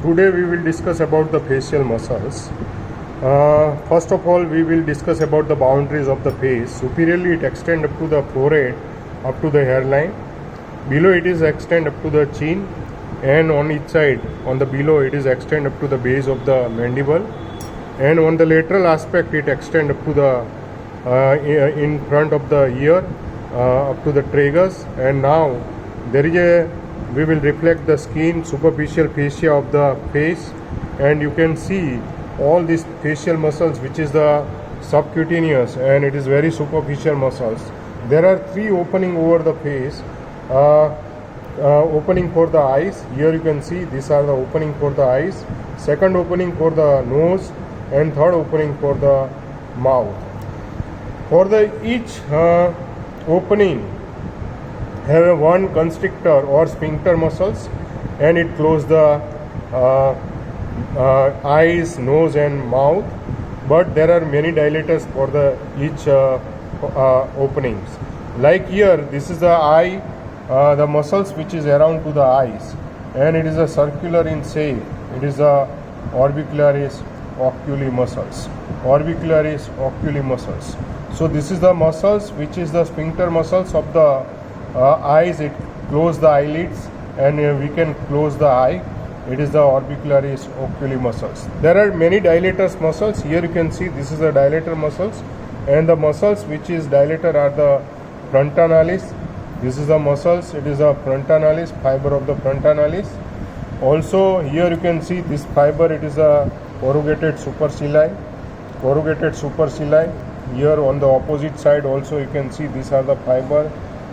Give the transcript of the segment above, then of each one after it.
Today we will discuss about the facial muscles. First of all, we will discuss about the boundaries of the face. Superiorly, it extends up to the forehead, up to the hairline. Below, it is extend up to the chin, and on each side, on the below, it is extend up to the base of the mandible, and on the lateral aspect, it extend up to the in front of the ear, up to the tragus. And now there is a we will reflect the skin, superficial fascia of the face, and you can see all these facial muscles, which is the subcutaneous, and it is very superficial muscles. There are three opening over the face. Opening for the eyes, here you can see these are the opening for the eyes, second opening for the nose, and third opening for the mouth. For the each opening have one constrictor or sphincter muscles, and it close the eyes, nose, and mouth. But there are many dilators for the each openings. Like here, this is the eye, the muscles which is around to the eyes, and it is a circular in shape. It is a orbicularis oculi muscles. Orbicularis oculi muscles. So this is the muscles which is the sphincter muscles of the eyes. It close the eyelids, and we can close the eye. It is the orbicularis oculi muscles. There are many dilators muscles. Here you can see this is the dilator muscles, and the muscles which is dilator are the frontanalis. This is the muscles. It is a frontanalis, fiber of the frontanalis. Also here you can see this fiber. It is a corrugated supercilii. Corrugated supercilii. Here on the opposite side also you can see these are the fiber.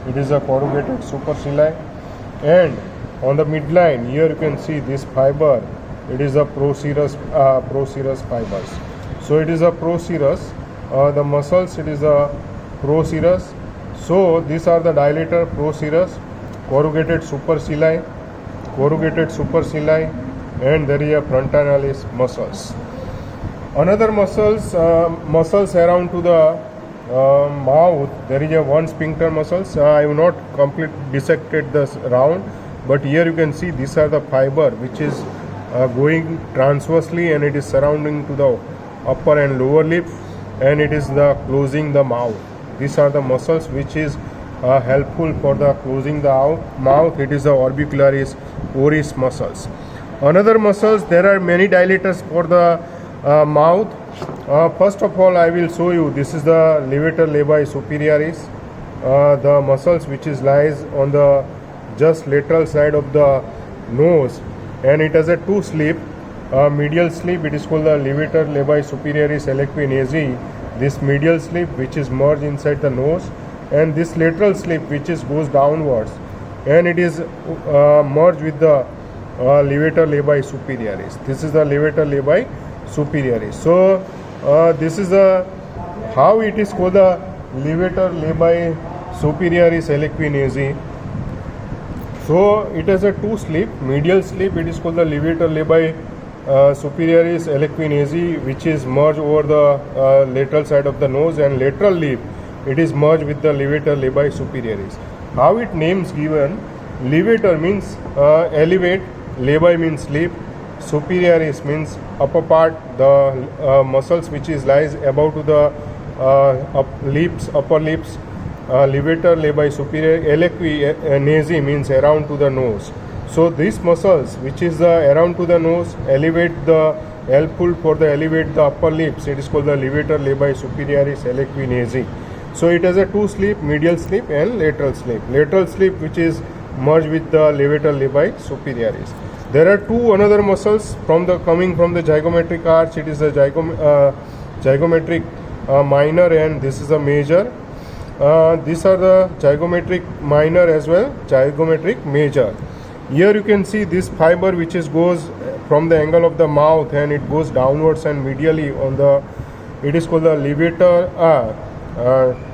It is a corrugated supercilii. And on the midline here you can see this fiber. It is a procerus fibers. So it is a procerus. The muscles, it is a procerus. So these are the dilator, procerus, corrugated supercilii, and there is a frontanalis muscles. Another muscles around to the mouth, there is a one sphincter muscles. I have not completely dissected this round, but here you can see these are the fiber which is going transversely, and it is surrounding to the upper and lower lip, and it is the closing the mouth. These are the muscles which is helpful for the closing the mouth. It is the orbicularis oris muscles. Another muscles, there are many dilators for the mouth. First of all, I will show you. This is the levator labii superioris, the muscles which is lies on the just lateral side of the nose, and it has a two slip. Medial slip, it is called the levator labii superioris equinasi. This medial slip which is merged inside the nose, and this lateral slip which is goes downwards, and it is merged with the levator labii superioris. This is the levator labii superioris. So this is the how it is called the levator labii superioris equinasi. So it has a two slip. Medial slip, it is called the levator labii superioris equinasi, which is merged over the lateral side of the nose, and lateral lip, it is merged with the levator labii superioris. How it names given? Levator means elevate, labii means slip, superioris means upper part, the muscles which is lies above to the upper lips. Levator labii superior equinasi means around to the nose. So these muscles which is around to the nose elevate the helpful for the elevate the upper lips. It is called the levator labii superioris equinasi. So it has a two slip, medial slip and lateral slip. Lateral slip which is merged with the levator labii superioris. There are two another muscles coming from the zygomatic arch. It is the zygomatic minor, and this is a major. These are the zygomatic minor as well, zygomatic major. Here you can see this fiber which is goes from the angle of the mouth, and it goes downwards and medially on the. It is called the levator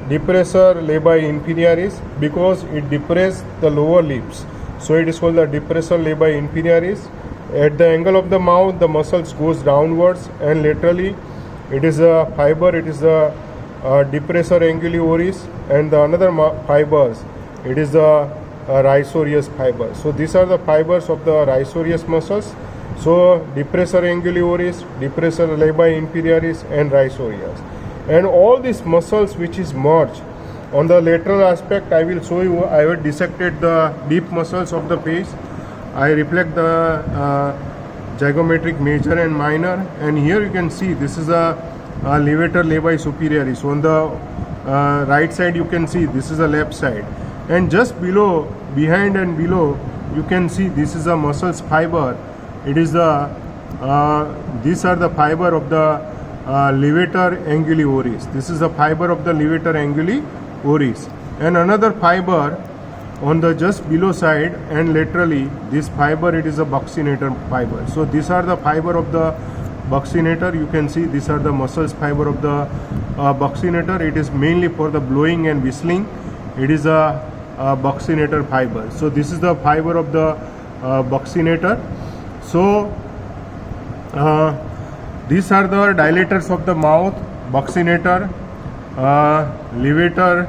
depressor labii inferioris, because it depresses the lower lips. So it is called the depressor labii inferioris. At the angle of the mouth, the muscles goes downwards, and laterally it is a fiber. It is the depressor anguli oris, and the another fibers, it is the rhizorius fiber. So these are the fibers of the rhizorius muscles, So depressor anguli oris, depressor labii inferioris, and rhizorius. And all these muscles which is merged on the lateral aspect, I will show you. I have dissected the deep muscles of the face. I reflect the zygomatic major and minor, and here you can see this is a levator labii superioris. So on the right side you can see this is the left side, and just below, behind and below, you can see this is a muscles fiber. It is the these are the fiber of the levator anguli oris. This is the fiber of the levator anguli oris, and another fiber on the just below side and laterally, this fiber, it is a buccinator fiber. So these are the fiber of the buccinator. You can see these are the muscles fiber of the buccinator. It is mainly for the blowing and whistling. It is a buccinator fiber. So this is the fiber of the buccinator. So these are the dilators of the mouth: buccinator, levator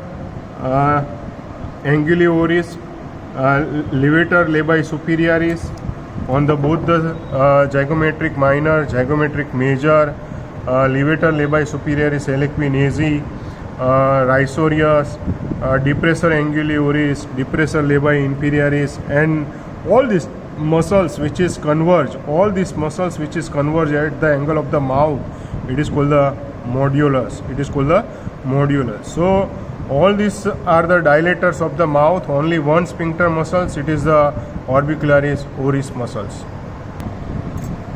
anguli oris, levator labii superioris. On the both the zygomatic minor, zygomatic major, levator labii superioris, aliqui nasi, rhizorius, depressor anguli oris, depressor labii inferioris, and all these muscles which is converge, all these muscles which is converge at the angle of the mouth, it is called the modulus. It is called the modulus. So all these are the dilators of the mouth. Only one sphincter muscles, it is the orbicularis oris muscles.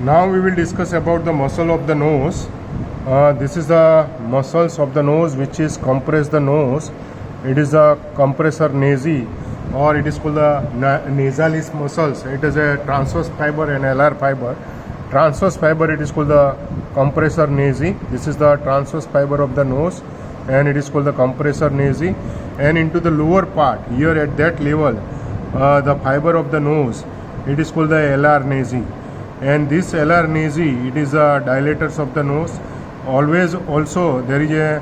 Now we will discuss about the muscle of the nose. This is the muscles of the nose which is compress the nose. It is the compressor nasi, or it is called the nasalis muscles. It is a transverse fiber and alar fiber. Transverse fiber, it is called the compressor nasi. This is the transverse fiber of the nose, and it is called the compressor nasi. And into the lower part, here at that level, the fiber of the nose, it is called the alar nasi. And this alar nasi, it is the dilators of the nose. Always also there is a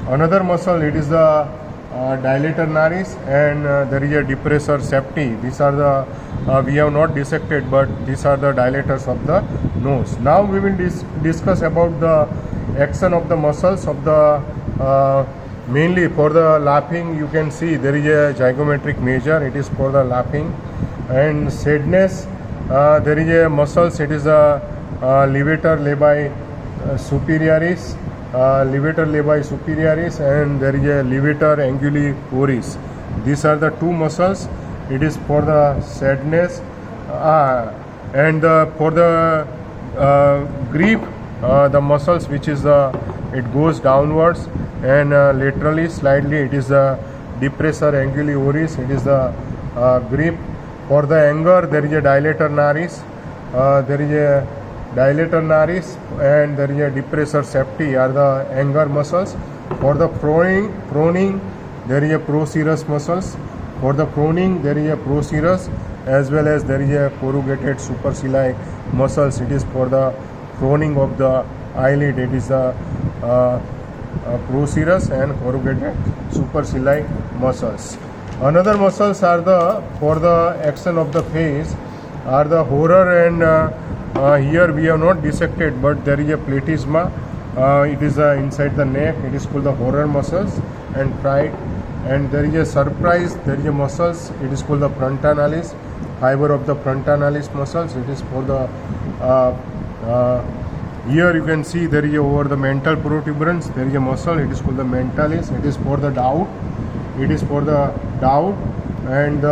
another muscle, it is the dilator naris, and there is a depressor septi. These are the we have not dissected, but these are the dilators of the nose. Now we will discuss about the action of the muscles of the mainly for the laughing. You can see there is a zygomatic major, it is for the laughing. And sadness, there is a muscles, it is a levator labii superioris, levator labii superioris, and there is a levator anguli oris. These are the two muscles. It is for the sadness, and for the grief, the muscles which is it goes downwards, and laterally slightly, it is the depressor anguli oris. It is the grip. For the anger, there is a dilator naris. There is a dilator naris, and there is a depressor septi are the anger muscles. For the proning, there is a procerus muscles. For the proning, there is a procerus, as well as there is a corrugated supercilii muscles. It is for the proning of the eyelid. It is the procerus and corrugated supercilii muscles. Another muscles are the for the action of the face are the horror, and here we have not dissected, but there is a platysma. It is inside the neck. It is called the horror muscles, and pride. And there is a surprise. There is a muscles. It is called the frontanalis, fiber of the frontanalis muscles. It is for the here you can see there is a over the mental protuberance. There is a muscle. It is called the mentalis. It is for the doubt. It is for the doubt. And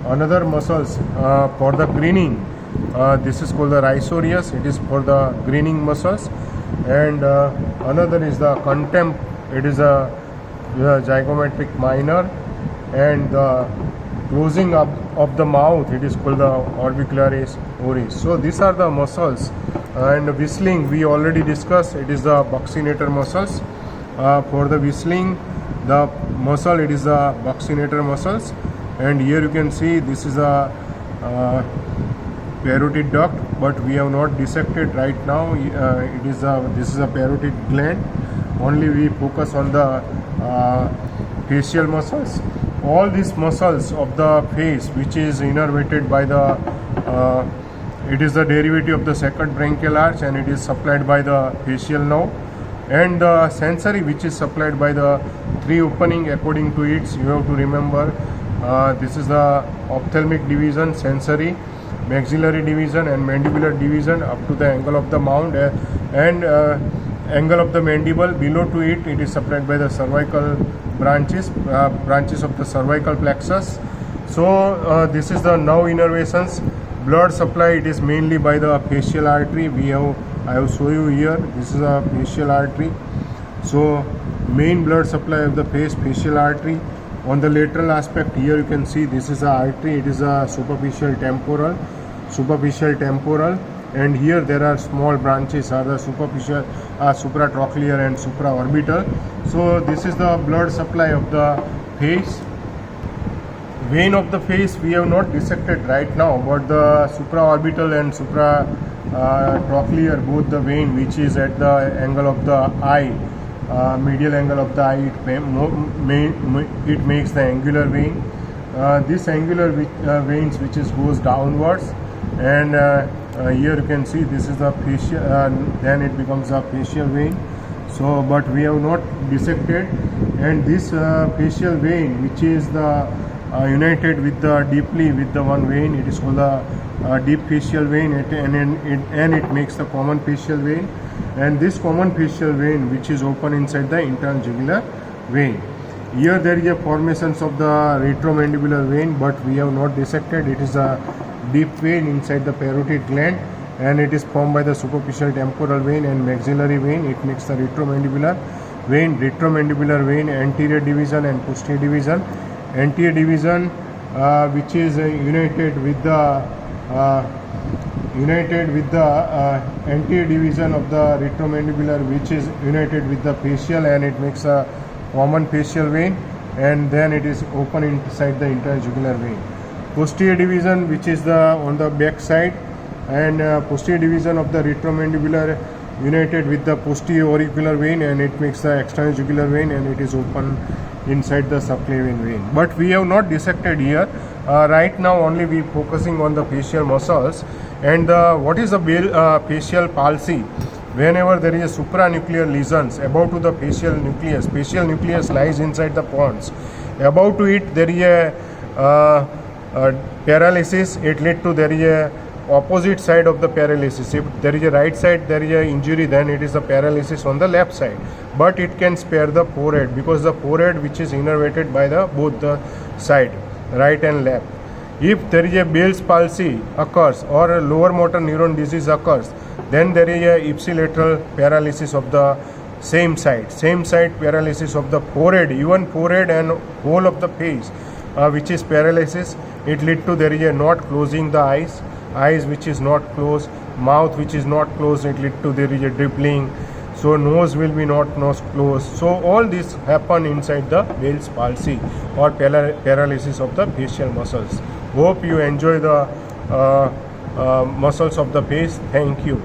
another muscles for the grinning. This is called the rhizorius. It is for the grinning muscles. And another is the contempt. It is a zygomatic minor. And the closing up of the mouth, it is called the orbicularis oris. So these are the muscles. And whistling, we already discussed. It is the buccinator muscles. For the whistling, the muscle, it is the buccinator muscles. And here you can see this is a parotid duct, but we have not dissected right now. This is a parotid gland. Only we focus on the facial muscles. All these muscles of the face, which is innervated by the It is the derivative of the second branchial arch, and it is supplied by the facial nerve. And the sensory, which is supplied by the three opening according to its, you have to remember, this is the ophthalmic division, sensory, maxillary division and mandibular division up to the angle of the mount, and angle of the mandible. Below to it, it is supplied by the cervical branches of the cervical plexus. So this is the nerve innervations. Blood supply, it is mainly by the facial artery. I have shown you here, this is a facial artery. So main blood supply of the facial artery. On the lateral aspect, here you can see this is a artery, it is a superficial temporal, and here there are small branches are the superficial, supratrochlear and supraorbital. So this is the blood supply of the face. Vein of the face we have not dissected right now, but the supraorbital and supratrochlear, both the vein which is at the angle of the eye, medial angle of the eye, it makes the angular vein. This angular veins which is goes downwards, and here you can see this is the facial, then it becomes a facial vein. So but we have not dissected, and this facial vein which is the united with the deeply with the one vein, it is called the deep facial vein, and it makes the common facial vein. And this common facial vein which is open inside the internal jugular vein. Here there is a formations of the retromandibular vein, but we have not dissected. It is a deep vein inside the parotid gland, and it is formed by the superficial temporal vein and maxillary vein. It makes the retromandibular vein, anterior division and posterior division. Anterior division which is united with the anterior division of the retromandibular, which is united with the facial, and it makes a common facial vein, and then it is open inside the interjugular vein. Posterior division, which is on the back side, and posterior division of the retromandibular united with the posterior auricular vein, and it makes the external jugular vein, and it is open inside the subclavian vein. But we have not dissected here. Right now only we focusing on the facial muscles. And what is the facial palsy? Whenever there is a supranuclear lesions above to the facial nucleus lies inside the pons. Above to it there is a paralysis. It led to there is a opposite side of the paralysis. If there is a right side there is a injury, then it is a paralysis on the left side. But it can spare the forehead, because the forehead which is innervated by both the side, right and left. If there is a Bell's palsy occurs or a lower motor neuron disease occurs, then there is a ipsilateral paralysis of the same side paralysis of the forehead, even forehead and whole of the face, which is paralysis. It lead to there is a not closing the eyes which is not closed, mouth which is not closed, it lead to there is a dribbling, so nose will be not closed. So all this happen inside the Bell's palsy or paralysis of the facial muscles. Hope you enjoy the muscles of the face. Thank you.